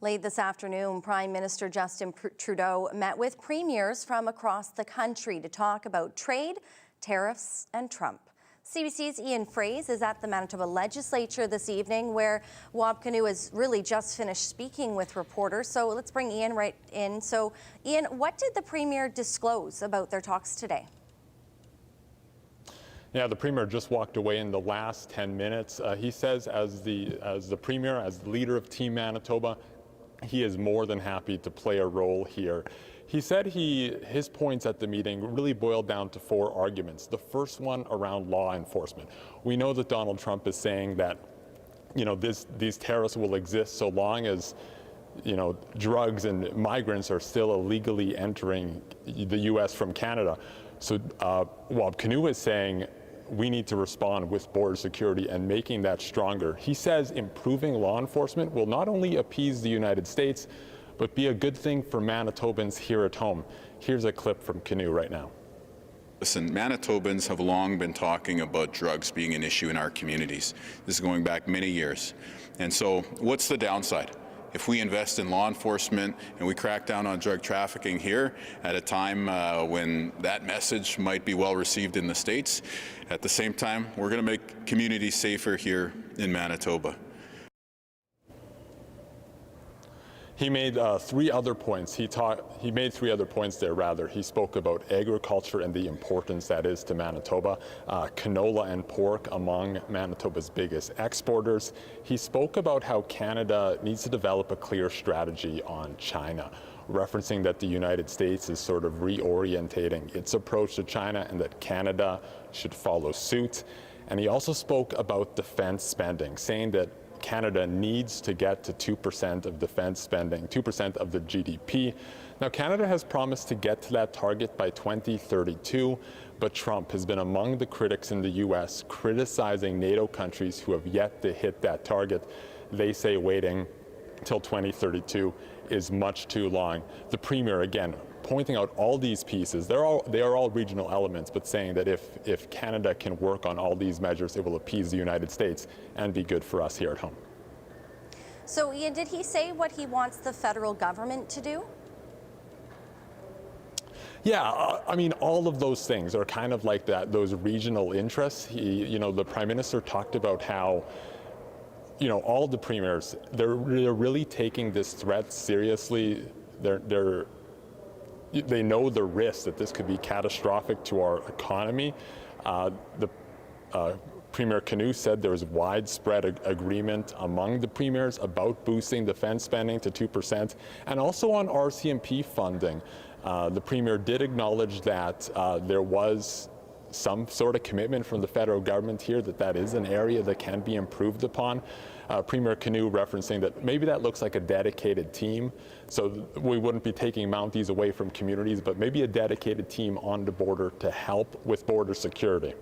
Late this afternoon, Prime Minister Justin Trudeau met with premiers from across the country to talk about trade, tariffs, and Trump. CBC's Ian Fraze is at the Manitoba Legislature this evening, where Wab Kinew has really just finished speaking with reporters. So let's bring Ian right in. So, Ian, what did the Premier disclose about their talks today? Yeah, the Premier just walked away in the last 10 minutes. He says as the Premier, as the leader of Team Manitoba, he is more than happy to play a role here. He said his points at the meeting really boiled down to 4 arguments. The first one around law enforcement. We know that Donald Trump is saying that, these tariffs will exist so long as, drugs and migrants are still illegally entering the U.S. from Canada. So Wab Kinew is saying we need to respond with border security and making that stronger. He says improving law enforcement will not only appease the United States, but be a good thing for Manitobans here at home. Here's a clip from Kinew right now. Listen, Manitobans have long been talking about drugs being an issue in our communities. This is going back many years. And so what's the downside? If we invest in law enforcement and we crack down on drug trafficking here at a time when that message might be well received in the States, at the same time, we're going to make communities safer here in Manitoba. He made 3 other points. He made 3 other points there, rather. He spoke about agriculture and the importance that is to Manitoba, canola and pork among Manitoba's biggest exporters. He spoke about how Canada needs to develop a clear strategy on China, referencing that the United States is sort of reorientating its approach to China and that Canada should follow suit. And he also spoke about defense spending, saying that Canada needs to get to 2% of defense spending, 2% of the GDP. Now, Canada has promised to get to that target by 2032, but Trump has been among the critics in the U.S. criticizing NATO countries who have yet to hit that target. They say waiting till 2032 is much too long. The Premier, again, pointing out all these pieces. They are all regional elements, but saying that if Canada can work on all these measures, it will appease the United States and be good for us here at home. So, Ian, did he say what he wants the federal government to do? Yeah, I mean, all of those things are kind of like that, those regional interests. The Prime Minister talked about how, all the premiers, they're really taking this threat seriously. They know the risk that this could be catastrophic to our economy. Premier Kinew said there was widespread agreement among the premiers about boosting defense spending to 2%, and also on RCMP funding. The Premier did acknowledge that there was some sort of commitment from the federal government here that is an area that can be improved upon. Premier Kinew referencing that maybe that looks like a dedicated team, so we wouldn't be taking Mounties away from communities, but maybe a dedicated team on the border to help with border security.